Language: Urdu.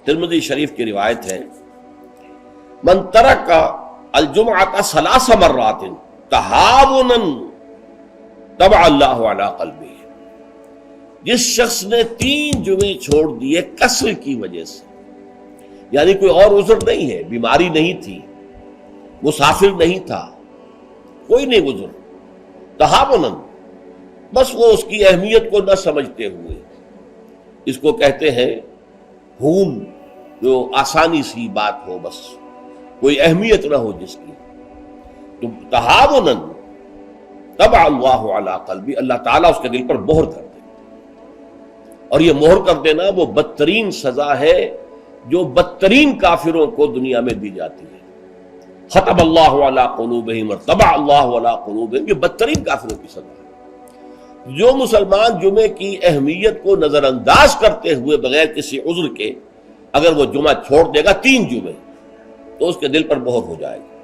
ترمذی شریف کی روایت ہے، من ترک الجمعۃ ثلاث مرات تہاونا طبع اللہ علی قلبہ، جس شخص نے 3 جمعے چھوڑ دیے کسل کی وجہ سے، یعنی کوئی اور عذر نہیں ہے، بیماری نہیں تھی، مسافر نہیں تھا، کوئی نہیں عذر، تہاونا، بس وہ اس کی اہمیت کو نہ سمجھتے ہوئے، اس کو کہتے ہیں ہون، جو آسانی سی بات ہو، بس کوئی اہمیت نہ ہو جس کی، تو تہاونا طبع اللہ علی قلبی، اللہ تعالیٰ اس کے دل پر مہر کر دے، اور یہ مہر کر دینا وہ بدترین سزا ہے جو بدترین کافروں کو دنیا میں دی جاتی ہے۔ ختم اللہ علی قلوبہم طبع اللہ علی قلوبہم، یہ بدترین کافروں کی سزا ہے۔ جو مسلمان جمعے کی اہمیت کو نظر انداز کرتے ہوئے بغیر کسی عذر کے اگر وہ جمعہ چھوڑ دے گا 3 جمعے، تو اس کے دل پر مہر ہو جائے گی۔